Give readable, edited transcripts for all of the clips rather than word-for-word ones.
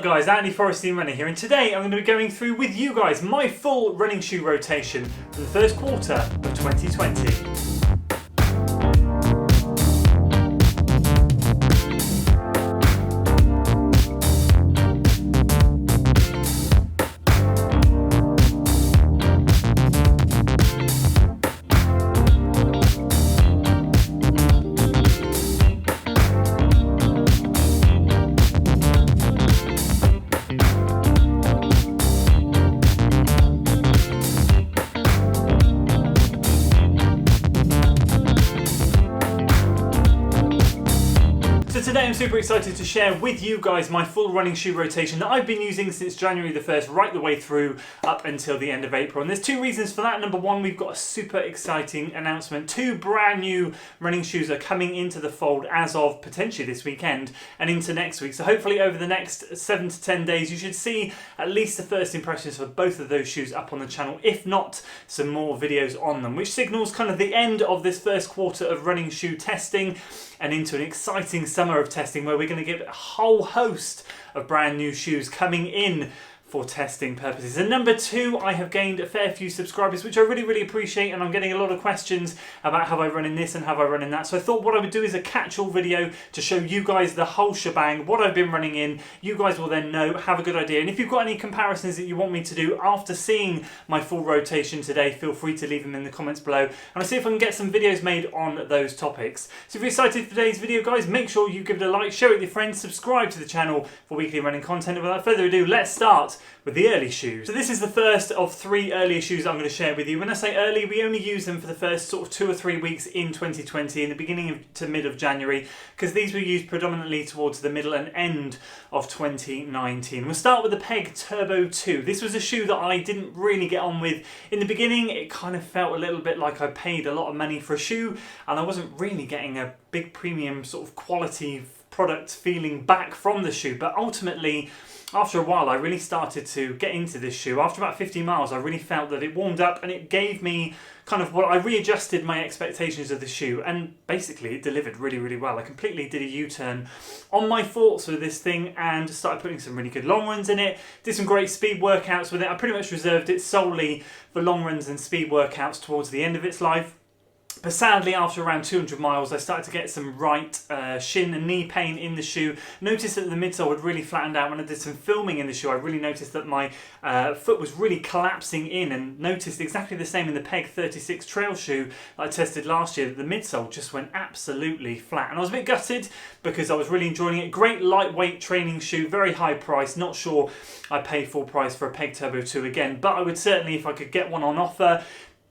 up guys, Andy Forresty Runner here, and today I'm going to be going through with you guys my full running shoe rotation for the first quarter of 2020. So today I'm super excited to share with you guys my full running shoe rotation that I've been using since January the 1st right the way through up until the end of April. And there's two reasons for that. Number one, we've got a super exciting announcement. Two brand new running shoes are coming into the fold as of potentially this weekend and into next week. So hopefully over the next 7 to 10 days you should see at least the first impressions for both of those shoes up on the channel, if not some more videos on them, which signals kind of the end of this first quarter of running shoe testing and into an exciting summer of testing where we're going to get a whole host of brand new shoes coming in for testing purposes. And number two, I have gained a fair few subscribers, which I really appreciate, and I'm getting a lot of questions about how I run in this and how I run in that. So I thought what I would do is a catch-all video to show you guys the whole shebang, what I've been running in. You guys will then know, have a good idea. And if you've got any comparisons that you want me to do after seeing my full rotation today, feel free to leave them in the comments below, and I'll see if I can get some videos made on those topics. So if you're excited for today's video, guys, make sure you give it a like, share it with your friends, subscribe to the channel for weekly running content. And without further ado, let's start with the early shoes. So this is the first of three earlier shoes I'm going to share with you. When I say early, we only use them for the first sort of 2 or 3 weeks in 2020, in the beginning to mid of January, because these were used predominantly towards the middle and end of 2019. We'll start with the Peg Turbo 2. This was a shoe that I didn't really get on with. In the beginning, it kind of felt a little bit like I paid a lot of money for a shoe, and I wasn't really getting a big premium sort of quality product feeling back from the shoe. But ultimately, after a while, I really started to get into this shoe. After about 50 miles, I really felt that it warmed up and it gave me kind of what I readjusted my expectations of the shoe, and basically it delivered really well. I completely did a U-turn on my thoughts with this thing and started putting some really good long runs in it, did some great speed workouts with it. I pretty much reserved it solely for long runs and speed workouts towards the end of its life. But sadly, after around 200 miles, I started to get some right shin and knee pain in the shoe. Noticed that the midsole had really flattened out. When I did some filming in the shoe, I really noticed that my foot was really collapsing in, and noticed exactly the same in the Peg 36 trail shoe that I tested last year, that the midsole just went absolutely flat. And I was a bit gutted because I was really enjoying it. Great lightweight training shoe, very high price. Not sure I pay full price for a Peg Turbo 2 again, but I would certainly, if I could get one on offer,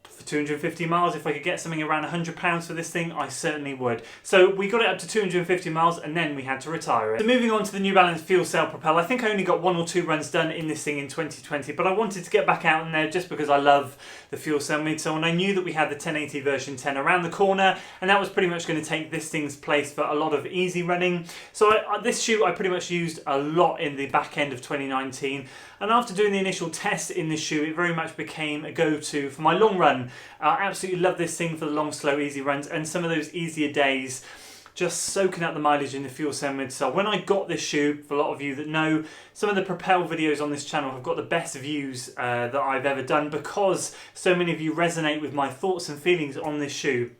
for 250 miles, if I could get something around £100 for this thing, I certainly would. So we got it up to 250 miles and then we had to retire it. So moving on to the New Balance Fuel Cell Propel, I think I only got 1 or 2 runs done in this thing in 2020, but I wanted to get back out in there just because I love the Fuel Cell midsole, and I knew that we had the 1080 version 10 around the corner, and that was pretty much going to take this thing's place for a lot of easy running. So this shoe I pretty much used a lot in the back end of 2019, and after doing the initial test in this shoe, it very much became a go-to for my long run. I absolutely love this thing for the long, slow, easy runs and some of those easier days, just soaking up the mileage in the Fuel Cell midsole. When I got this shoe, for a lot of you that know, some of the Propel videos on this channel have got the best views that I've ever done, because so many of you resonate with my thoughts and feelings on this shoe.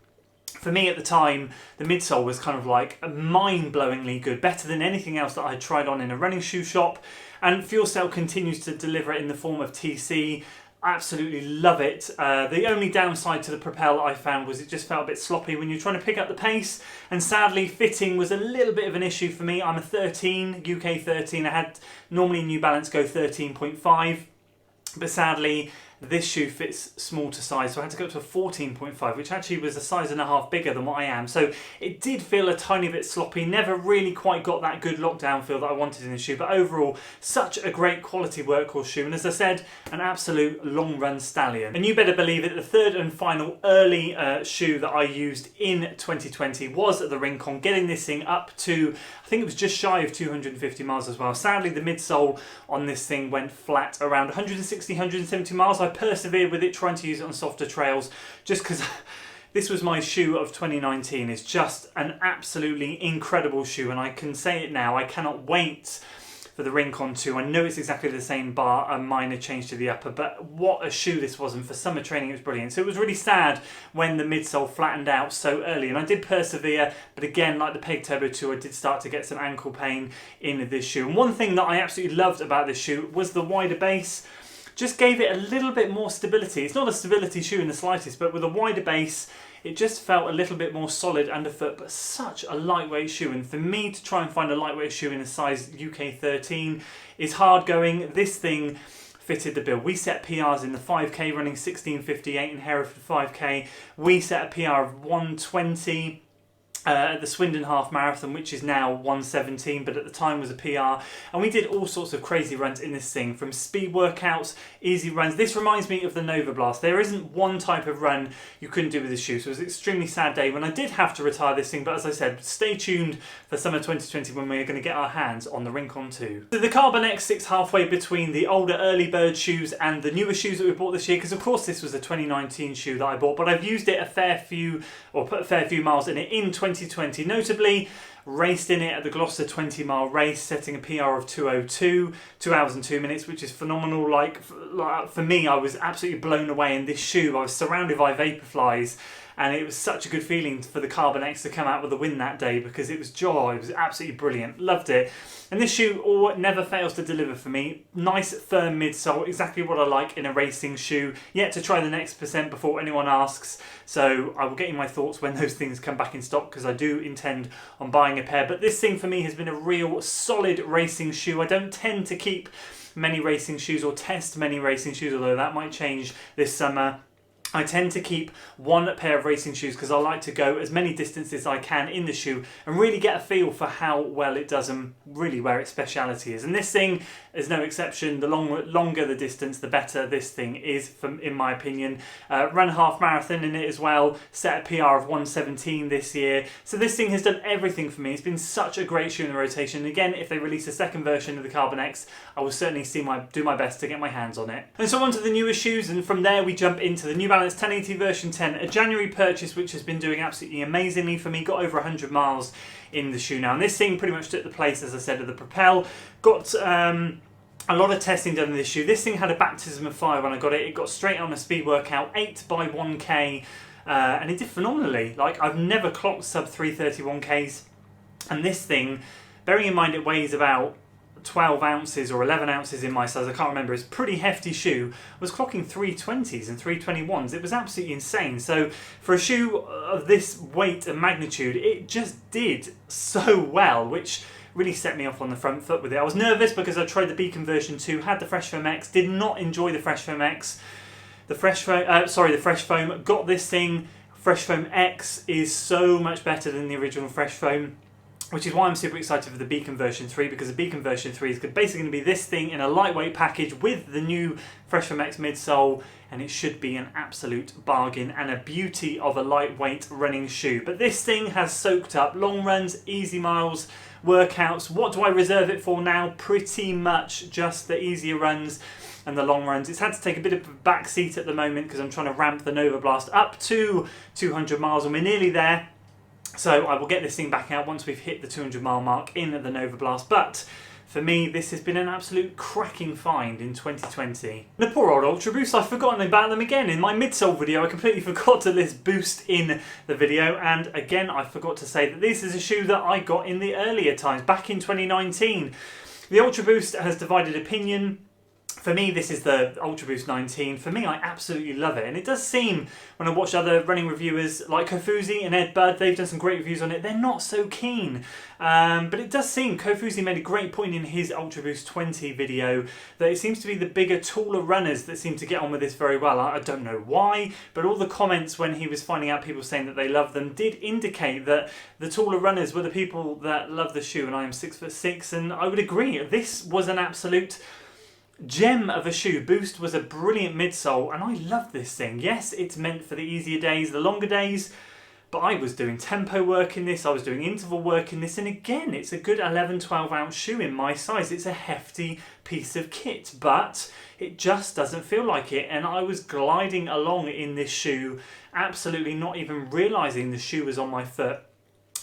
For me at the time, the midsole was kind of like mind-blowingly good, better than anything else that I had tried on in a running shoe shop, and Fuel Cell continues to deliver it in the form of TC. Absolutely love it. The only downside to the Propel I found was it just felt a bit sloppy when you're trying to pick up the pace, and sadly fitting was a little bit of an issue for me. I'm a 13, UK 13. I had normally New Balance go 13.5, but sadly this shoe fits small to size, so I had to go to a 14.5, which actually was a size and a half bigger than what I am. So it did feel a tiny bit sloppy, never really quite got that good lockdown feel that I wanted in the shoe, but overall, such a great quality workhorse shoe, and as I said, an absolute long run stallion. And you better believe it, the third and final early shoe that I used in 2020 was the Rink, on getting this thing up to, I think it was just shy of 250 miles as well. Sadly, the midsole on this thing went flat around 160, 170 miles. I persevered with it, trying to use it on softer trails, just because this was my shoe of 2019. It's just an absolutely incredible shoe, and I can say it now, I cannot wait for the Rink on 2. I know it's exactly the same bar, a minor change to the upper, but what a shoe this was, and for summer training it was brilliant. So it was really sad when the midsole flattened out so early, and I did persevere, but again, like the Peg Turbo 2, I did start to get some ankle pain in this shoe. And one thing that I absolutely loved about this shoe was the wider base. Just gave it a little bit more stability. It's not a stability shoe in the slightest, but with a wider base, it just felt a little bit more solid underfoot, but such a lightweight shoe. And for me to try and find a lightweight shoe in a size UK 13 is hard going. This thing fitted the bill. We set PRs in the 5k running 16:58 in Hereford 5k. We set a PR of 1:20 at the Swindon Half Marathon, which is now 1:17, but at the time was a PR. And we did all sorts of crazy runs in this thing, from speed workouts, easy runs. This reminds me of the Nova Blast. There isn't one type of run you couldn't do with this shoe, so it was an extremely sad day when I did have to retire this thing. But as I said, stay tuned for summer 2020 when we're going to get our hands on the Rink on 2. So the Carbon X sits halfway between the older early bird shoes and the newer shoes that we bought this year, because of course this was a 2019 shoe that I bought, but I've used it a fair few, or put a fair few miles in it in 2020, notably raced in it at the Gloucester 20-mile race, setting a PR of 2:02, 2 hours and 2 minutes, which is phenomenal. Like for me, I was absolutely blown away in this shoe. I was surrounded by vaporflies, and it was such a good feeling for the Carbon X to come out with a win that day, because it was absolutely brilliant. Loved it. And this shoe never fails to deliver for me. Nice firm midsole, exactly what I like in a racing shoe. Yet to try the next percent before anyone asks, so I will get you my thoughts when those things come back in stock, because I do intend on buying a pair. But this thing for me has been a real solid racing shoe. I don't tend to keep many racing shoes or test many racing shoes, although that might change this summer. I tend to keep one pair of racing shoes because I like to go as many distances as I can in the shoe and really get a feel for how well it does and really where its speciality is. And this thing is no exception. The longer the distance, the better this thing is, in my opinion. Run a half marathon in it as well, set a PR of 1:17 this year. So this thing has done everything for me. It's been such a great shoe in the rotation. Again, if they release a second version of the Carbon X, I will certainly do my best to get my hands on it. And so on to the newer shoes, and from there we jump into the New Balance 1080 version 10, a January purchase which has been doing absolutely amazingly for me. Got over 100 miles in the shoe now, and this thing pretty much took the place, as I said, of the Propel. Got a lot of testing done in this shoe. This thing had a baptism of fire when I got it. It got straight on a speed workout, 8 by 1k, and it did phenomenally. Like, I've never clocked sub 331k's, and this thing, bearing in mind it weighs about 12 ounces or 11 ounces in my size, I can't remember, it's a pretty hefty shoe, was clocking 320s and 321s. It was absolutely insane. So for a shoe of this weight and magnitude, it just did so well, which really set me off on the front foot with it. I was nervous because I tried the Beacon version 2, had the Fresh Foam X, did not enjoy the Fresh Foam X. The Fresh Foam, got this thing. Fresh Foam X is so much better than the original Fresh Foam, which is why I'm super excited for the Beacon version 3, because the Beacon version 3 is basically going to be this thing in a lightweight package with the new Fresh Foam X midsole, and it should be an absolute bargain and a beauty of a lightweight running shoe. But this thing has soaked up long runs, easy miles, workouts. What do I reserve it for now? Pretty much just the easier runs and the long runs. It's had to take a bit of a back seat at the moment because I'm trying to ramp the Nova Blast up to 200 miles, and we're nearly there. So I will get this thing back out once we've hit the 200 mile mark in the Nova Blast. But for me, this has been an absolute cracking find in 2020. The poor old Ultra Boost, I've forgotten about them again. In my midsole video, I completely forgot to list Boost in the video. And again, I forgot to say that this is a shoe that I got in the earlier times, back in 2019. The Ultra Boost has divided opinion. For me, this is the Ultra Boost 19. For me, I absolutely love it. And it does seem, when I watch other running reviewers like Kofuzi and Ed Budd, they've done some great reviews on it, they're not so keen. But it does seem, Kofuzi made a great point in his Ultra Boost 20 video, that it seems to be the bigger, taller runners that seem to get on with this very well. I don't know why, but all the comments when he was finding out people saying that they love them did indicate that the taller runners were the people that love the shoe, and I am 6'6", and I would agree. This was an absolute gem of a shoe. Boost was a brilliant midsole, and I love this thing. Yes, it's meant for the easier days, the longer days, but I was doing tempo work in this, I was doing interval work in this, and again, it's a good 11-12 ounce shoe in my size. It's a hefty piece of kit, but it just doesn't feel like it, and I was gliding along in this shoe, absolutely not even realising the shoe was on my foot.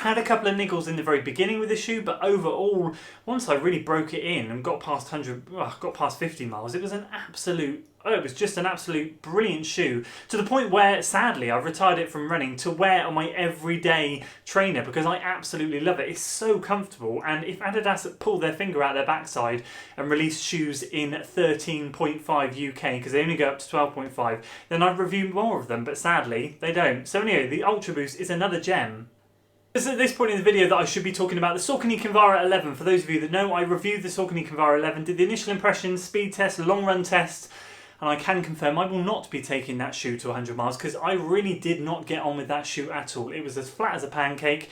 Had a couple of niggles in the very beginning with the shoe, but overall, once I really broke it in and got past 50 miles, it was it was just an absolute brilliant shoe, to the point where, sadly, I've retired it from running to wear on my everyday trainer because I absolutely love it. It's so comfortable, and if Adidas pull their finger out their backside and release shoes in 13.5 UK, because they only go up to 12.5, then I'd review more of them, but sadly, they don't. So anyway, the Ultra Boost is another gem. It's at this point in the video that I should be talking about the Saucony Kumara 11. For those of you that know, I reviewed the Saucony Kumara 11, did the initial impressions, speed test, long run test, and I can confirm I will not be taking that shoe to 100 miles because I really did not get on with that shoe at all. It was as flat as a pancake,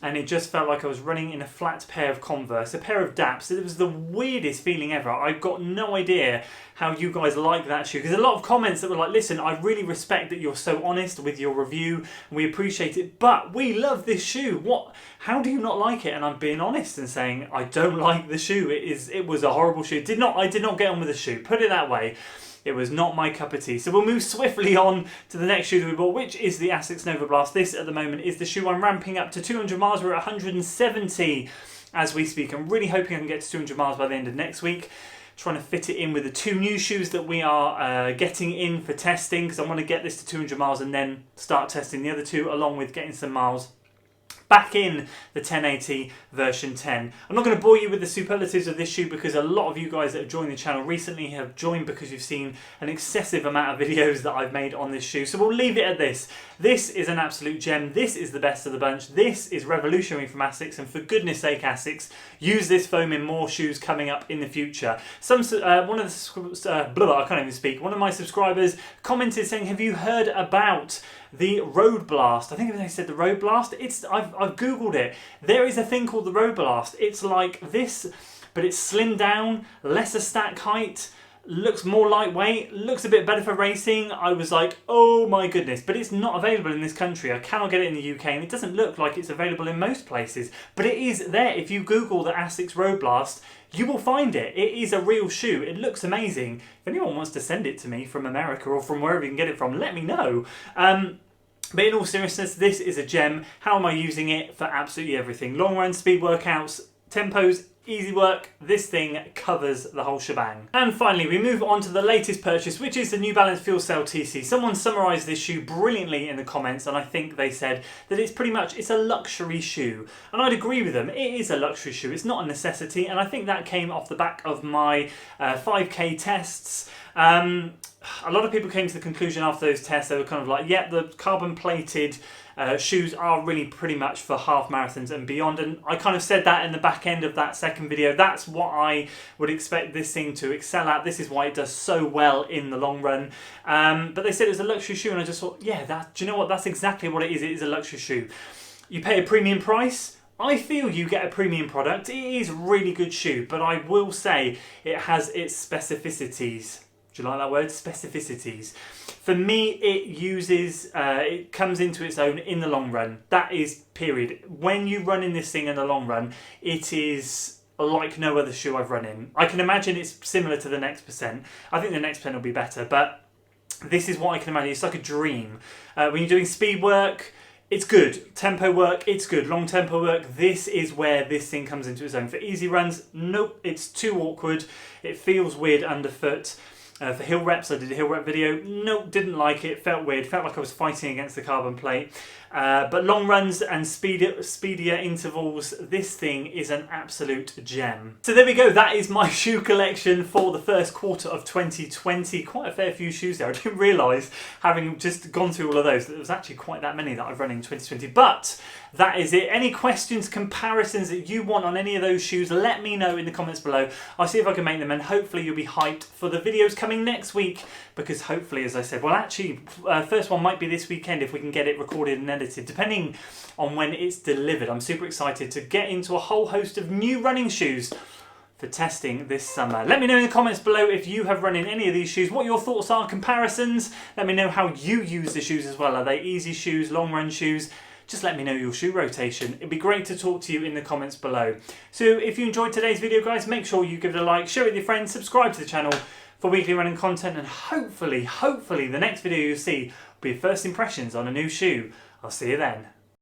and it just felt like I was running in a flat pair of Converse, a pair of Daps. It was the weirdest feeling ever. I've got no idea how you guys like that shoe, because a lot of comments that were like, listen, I really respect that you're so honest with your review, and we appreciate it, but we love this shoe. How do you not like it? And I'm being honest and saying I don't like the shoe. It was a horrible shoe. I did not get on with the shoe, put it that way. It was not my cup of tea. So we'll move swiftly on to the next shoe that we bought, which is the Asics Nova Blast. This, at the moment, is the shoe I'm ramping up to 200 miles. We're at 170 as we speak. I'm really hoping I can get to 200 miles by the end of next week. Trying to fit it in with the two new shoes that we are getting in for testing, because I want to get this to 200 miles and then start testing the other two, along with getting some miles back in the 1080 version 10. I'm not going to bore you with the superlatives of this shoe because a lot of you guys that have joined the channel recently have joined because you've seen an excessive amount of videos that I've made on this shoe. So we'll leave it at this. This is an absolute gem. This is the best of the bunch. This is revolutionary from Asics, and for goodness sake, Asics, use this foam in more shoes coming up in the future. One of my subscribers commented saying, have you heard about the Road Blast? I think they said the Road Blast. I've googled it. There is a thing called the Road Blast. It's like this, but it's slimmed down, lesser stack height, looks more lightweight, looks a bit better for racing. I was like, oh my goodness, but it's not available in this country. I cannot get it in the UK, and it doesn't look like it's available in most places, but it is there. If you Google the Asics Road Blast, you will find it. It is a real shoe. It looks amazing. If anyone wants to send it to me from America or from wherever you can get it from, let me know. But in all seriousness, this is a gem. How am I using it? For absolutely everything. Long run, speed workouts, tempos, easy work. This thing covers the whole shebang. And finally, we move on to the latest purchase, which is the New Balance Fuel Cell TC. Someone summarised this shoe brilliantly in the comments, and I think they said that it's a luxury shoe. And I'd agree with them. It is a luxury shoe. It's not a necessity, and I think that came off the back of my 5K tests. A lot of people came to the conclusion after those tests, they were kind of like, yeah, the carbon plated shoes are really pretty much for half marathons and beyond, and I kind of said that in the back end of that second video. That's what I would expect this thing to excel at. This is why it does so well in the long run. But they said it was a luxury shoe, and I just thought, yeah, do you know what? That's exactly what it is. It is a luxury shoe. You pay a premium price. I feel you get a premium product. It is a really good shoe, but I will say it has its specificities. Do you like that word? Specificities. For me, it comes into its own in the long run. That is period. When you run in this thing in the long run, it is like no other shoe I've run in. I can imagine it's similar to the Next Percent. I think the Next Percent will be better, but this is what I can imagine. It's like a dream. When you're doing speed work, it's good. Tempo work, it's good. Long tempo work, this is where this thing comes into its own. For easy runs, nope, it's too awkward. It feels weird underfoot. For hill reps, I did a hill rep video. Nope, didn't like it. Felt weird. Felt like I was fighting against the carbon plate. But long runs and speedier intervals, this thing is an absolute gem. So there we go. That is my shoe collection for the first quarter of 2020. Quite a fair few shoes there. I didn't realise, having just gone through all of those, that there was actually quite that many that I've run in 2020. But that is it. Any questions, comparisons that you want on any of those shoes, let me know in the comments below. I'll see if I can make them, and hopefully you'll be hyped for the videos coming next week, because hopefully, as I said, well actually, first one might be this weekend if we can get it recorded and edited, depending on when it's delivered. I'm super excited to get into a whole host of new running shoes for testing this summer. Let me know in the comments below if you have run in any of these shoes, what your thoughts are, comparisons. Let me know how you use the shoes as well. Are they easy shoes, long run shoes? Just let me know your shoe rotation. It'd be great to talk to you in the comments below. So if you enjoyed today's video, guys, make sure you give it a like, share it with your friends, subscribe to the channel for weekly running content, and hopefully the next video you'll see will be first impressions on a new shoe. I'll see you then.